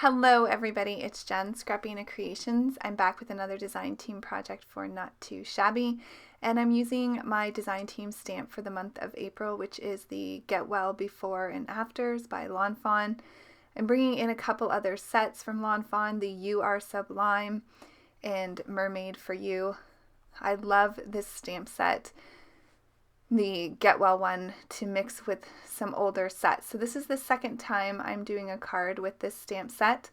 Hello everybody, it's Jen, Scrapbena Creations. I'm back with another design team project for Not Too Shabby, and I'm using my design team stamp for the month of April, which is the Get Well Before and Afters by Lawn Fawn. I'm bringing in a couple other sets from Lawn Fawn, the You Are Sublime and Mermaid for You. I love this stamp set, the Get Well one, to mix with some older sets. So this is the second time I'm doing a card with this stamp set,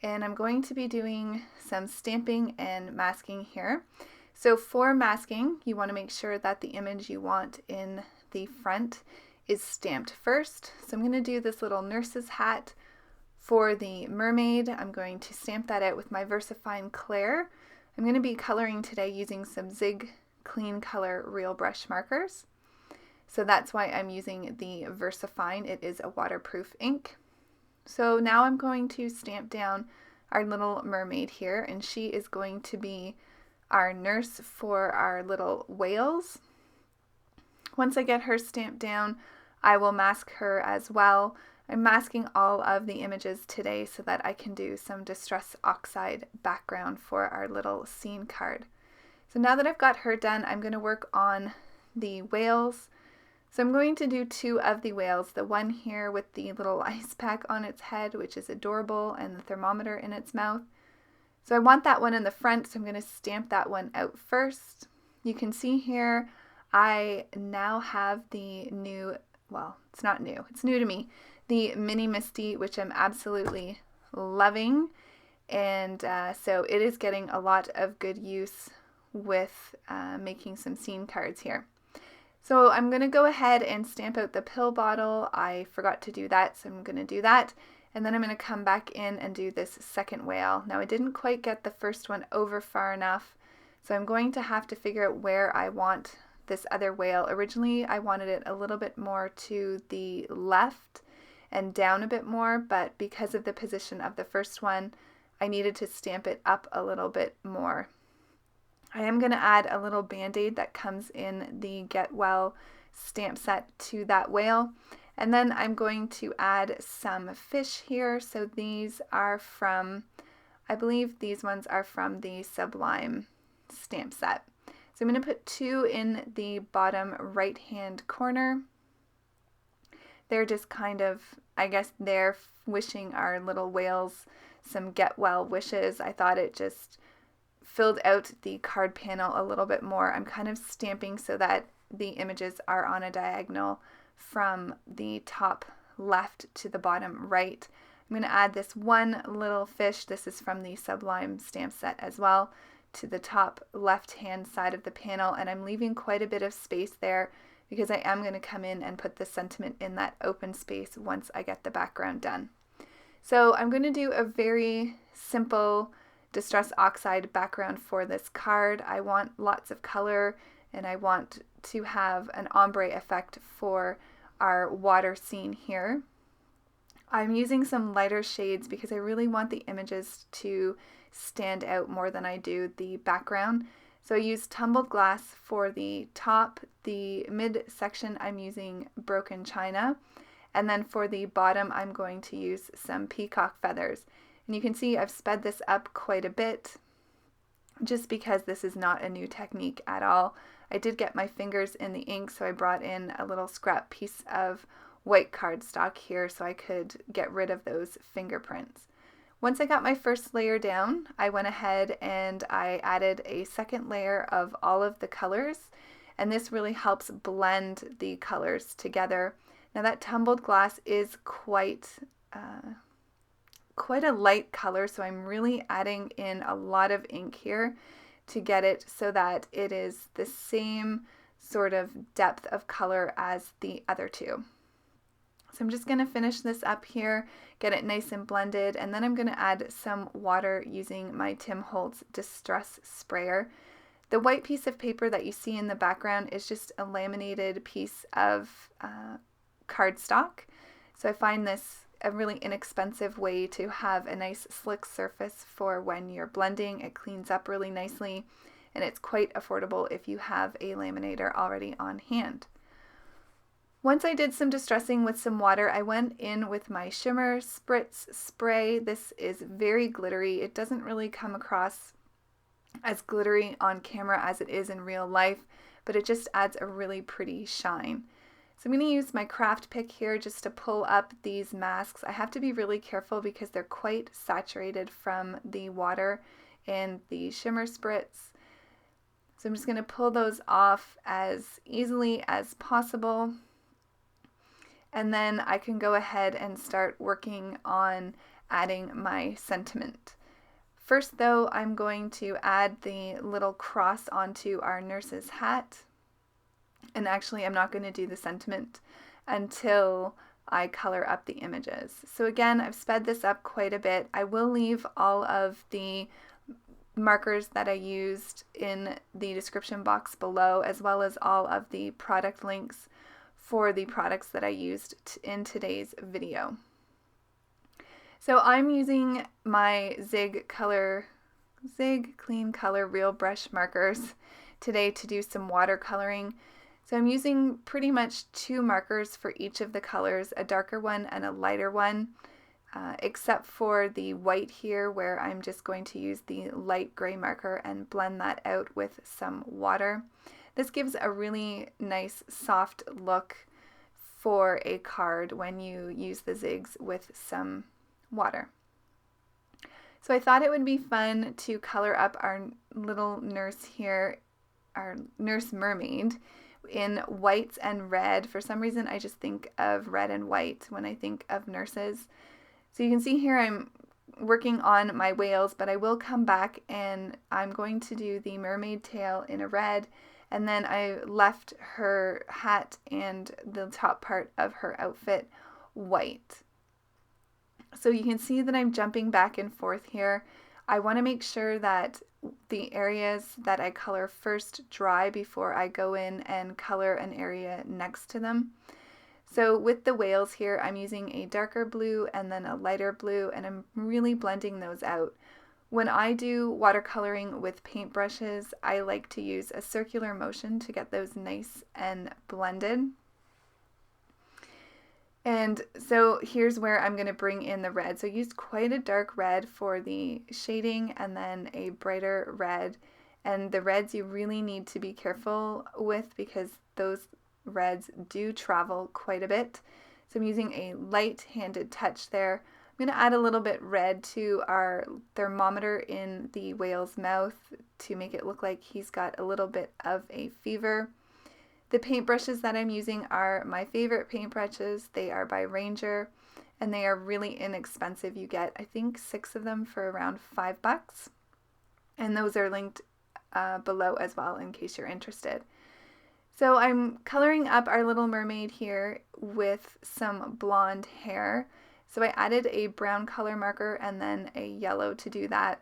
and I'm going to be doing some stamping and masking here. So for masking, you want to make sure that the image you want in the front is stamped first. So I'm going to do this little nurse's hat for the mermaid. I'm going to stamp that out with my Versafine Clair. I'm going to be coloring today using some Zig Clean Color Real Brush markers. So that's why I'm using the Versafine. It is a waterproof ink. So now I'm going to stamp down our little mermaid here, and she is going to be our nurse for our little whales. Once I get her stamped down, I will mask her as well. I'm masking all of the images today so that I can do some Distress Oxide background for our little scene card. So now that I've got her done, I'm going to work on the whales. So I'm going to do two of the whales, the one here with the little ice pack on its head, which is adorable, and the thermometer in its mouth. So I want that one in the front, so I'm going to stamp that one out first. You can see here I now have the new, well, it's not new, it's new to me, the Mini Misty, which I'm absolutely loving, and so it is getting a lot of good use with making some scene cards here. So I'm going to go ahead and stamp out the pill bottle. I forgot to do that, so I'm going to do that. And then I'm going to come back in and do this second whale. Now I didn't quite get the first one over far enough, so I'm going to have to figure out where I want this other whale. Originally I wanted it a little bit more to the left and down a bit more, but because of the position of the first one, I needed to stamp it up a little bit more. I am going to add a little band-aid that comes in the Get Well stamp set to that whale. And then I'm going to add some fish here. So these are from, I believe these ones are from the Sublime stamp set. So I'm going to put two in the bottom right-hand corner. They're just kind of, I guess they're wishing our little whales some Get Well wishes. I thought it just filled out the card panel a little bit more. I'm kind of stamping so that the images are on a diagonal from the top left to the bottom right. I'm going to add this one little fish. This is from the Sublime stamp set as well, to the top left hand side of the panel, and I'm leaving quite a bit of space there because I am going to come in and put the sentiment in that open space once I get the background done. So I'm going to do a very simple Distress Oxide background for this card. I want lots of color, and I want to have an ombre effect for our water scene here. I'm using some lighter shades because I really want the images to stand out more than I do the background. So I use Tumbled glass for the top. The mid section I'm using broken china, and then for the bottom I'm going to use some peacock feathers. And you can see I've sped this up quite a bit just because this is not a new technique at all. I did get my fingers in the ink, so I brought in a little scrap piece of white cardstock here so I could get rid of those fingerprints. Once I got my first layer down, I went ahead and I added a second layer of all of the colors, and this really helps blend the colors together. Now that tumbled glass is quite a light color, so I'm really adding in a lot of ink here to get it so that it is the same sort of depth of color as the other two. So I'm just going to finish this up here, get it nice and blended, and then I'm going to add some water using my Tim Holtz Distress Sprayer. The white piece of paper that you see in the background is just a laminated piece of cardstock. So I find this a really inexpensive way to have a nice slick surface for when you're blending. It cleans up really nicely, and it's quite affordable if you have a laminator already on hand. Once I did some distressing with some water, I went in with my Shimmer Spritz spray. This is very glittery. It doesn't really come across as glittery on camera as it is in real life, but it just adds a really pretty shine. So I'm going to use my craft pick here just to pull up these masks. I have to be really careful because they're quite saturated from the water and the Shimmer Spritz. So I'm just going to pull those off as easily as possible. And then I can go ahead and start working on adding my sentiment. First though, I'm going to add the little cross onto our nurse's hat. And actually, I'm not going to do the sentiment until I color up the images. So again, I've sped this up quite a bit. I will leave all of the markers that I used in the description box below, as well as all of the product links for the products that I used in today's video. So I'm using my Zig Clean Color Real Brush markers today to do some watercoloring. So I'm using pretty much 2 markers for each of the colors, a darker one and a lighter one, except for the white here where I'm just going to use the light gray marker and blend that out with some water. This gives a really nice soft look for a card when you use the zigs with some water. So I thought it would be fun to color up our little nurse here, our nurse mermaid, in whites and red. For some reason I just think of red and white when I think of nurses. So you can see here I'm working on my whales, but I will come back and I'm going to do the mermaid tail in a red, and then I left her hat and the top part of her outfit white. So you can see that I'm jumping back and forth here. I want to make sure that the areas that I color first dry before I go in and color an area next to them. So with the whales here, I'm using a darker blue and then a lighter blue, and I'm really blending those out. When I do watercoloring with paintbrushes, I like to use a circular motion to get those nice and blended. And so here's where I'm going to bring in the red. So I used quite a dark red for the shading and then a brighter red. And the reds you really need to be careful with because those reds do travel quite a bit. So I'm using a light-handed touch there. I'm going to add a little bit red to our thermometer in the whale's mouth to make it look like he's got a little bit of a fever. The paintbrushes that I'm using are my favorite paintbrushes. They are by Ranger and they are really inexpensive. You get, I think, 6 of them for around $5. And those are linked below as well in case you're interested. So I'm coloring up our little mermaid here with some blonde hair. So I added a brown color marker and then a yellow to do that.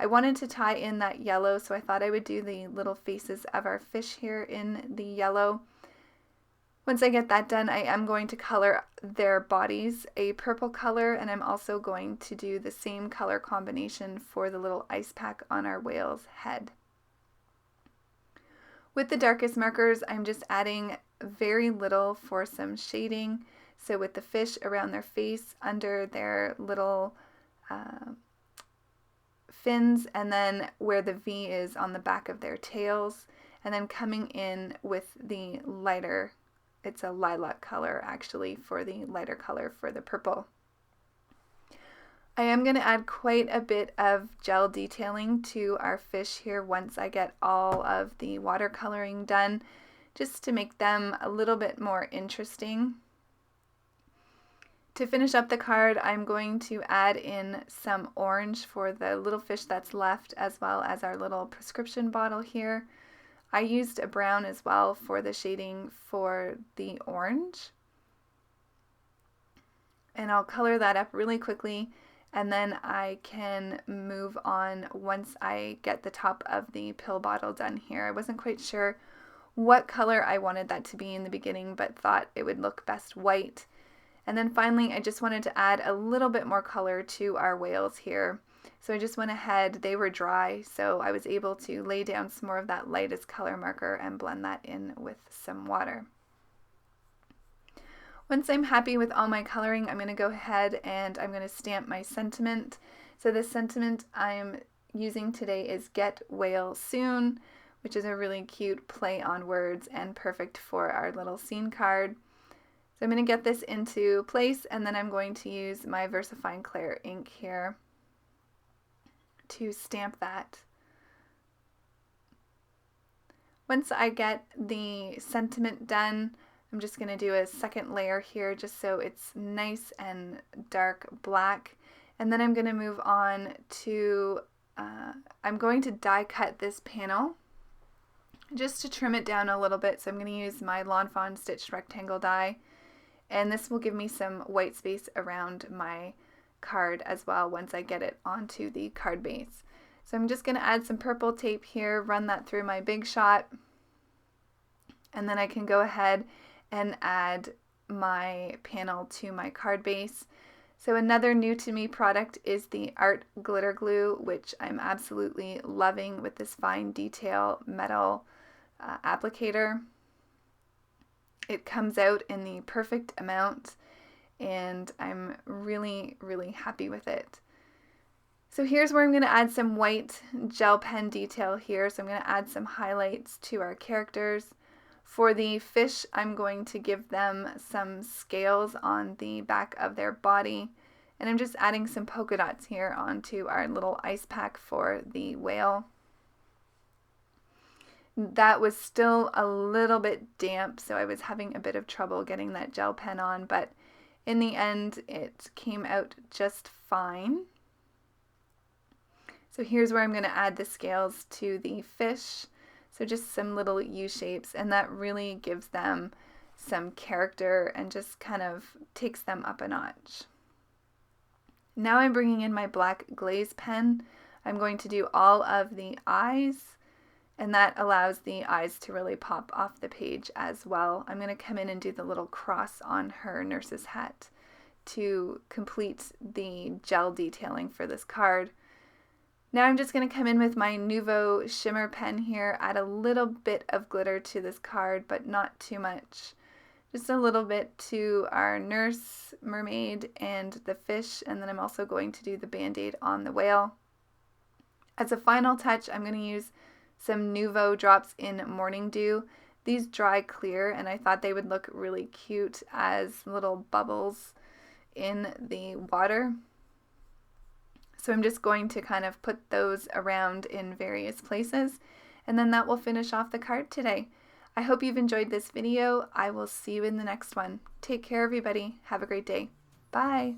I wanted to tie in that yellow, so I thought I would do the little faces of our fish here in the yellow. Once I get that done, I am going to color their bodies a purple color, and I'm also going to do the same color combination for the little ice pack on our whale's head. With the darkest markers, I'm just adding very little for some shading. So with the fish around their face, under their little fins, and then where the V is on the back of their tails, and then coming in with the lighter, it's a lilac color actually for the lighter color for the purple. I am going to add quite a bit of gel detailing to our fish here once I get all of the watercoloring done, just to make them a little bit more interesting. To finish up the card, I'm going to add in some orange for the little fish that's left, as well as our little prescription bottle here. I used a brown as well for the shading for the orange. And I'll color that up really quickly, and then I can move on once I get the top of the pill bottle done here. I wasn't quite sure what color I wanted that to be in the beginning, but thought it would look best white. And then finally, I just wanted to add a little bit more color to our whales here. So I just went ahead, they were dry, so I was able to lay down some more of that lightest color marker and blend that in with some water. Once I'm happy with all my coloring, I'm going to go ahead and I'm going to stamp my sentiment. So the sentiment I'm using today is Get Whale Soon, which is a really cute play on words and perfect for our little scene card. So I'm going to get this into place, and then I'm going to use my Versafine Clair ink here to stamp that. Once I get the sentiment done, I'm just going to do a second layer here just so it's nice and dark black. And then I'm going to move on to, I'm going to die cut this panel just to trim it down a little bit. So I'm going to use my Lawn Fawn stitched rectangle die. And this will give me some white space around my card as well once I get it onto the card base. So I'm just going to add some purple tape here, run that through my Big Shot, and then I can go ahead and add my panel to my card base. So another new to me product is the Art Glitter Glue, which I'm absolutely loving with this fine detail metal applicator. It comes out in the perfect amount, and I'm really, really happy with it. So here's where I'm going to add some white gel pen detail here. So I'm going to add some highlights to our characters. For the fish, I'm going to give them some scales on the back of their body. And I'm just adding some polka dots here onto our little ice pack for the whale. That was still a little bit damp, so I was having a bit of trouble getting that gel pen on, but in the end it came out just fine. So here's where I'm going to add the scales to the fish. So just some little U shapes, and that really gives them some character and just kind of takes them up a notch. Now I'm bringing in my black glaze pen. I'm going to do all of the eyes, and that allows the eyes to really pop off the page as well. I'm going to come in and do the little cross on her nurse's hat to complete the gel detailing for this card. Now I'm just going to come in with my Nuvo shimmer pen here, add a little bit of glitter to this card, but not too much. Just a little bit to our nurse, mermaid, and the fish, and then I'm also going to do the band-aid on the whale. As a final touch, I'm going to use some Nuvo drops in Morning Dew. These dry clear, and I thought they would look really cute as little bubbles in the water. So I'm just going to kind of put those around in various places, and then that will finish off the card today. I hope you've enjoyed this video. I will see you in the next one. Take care, everybody. Have a great day. Bye.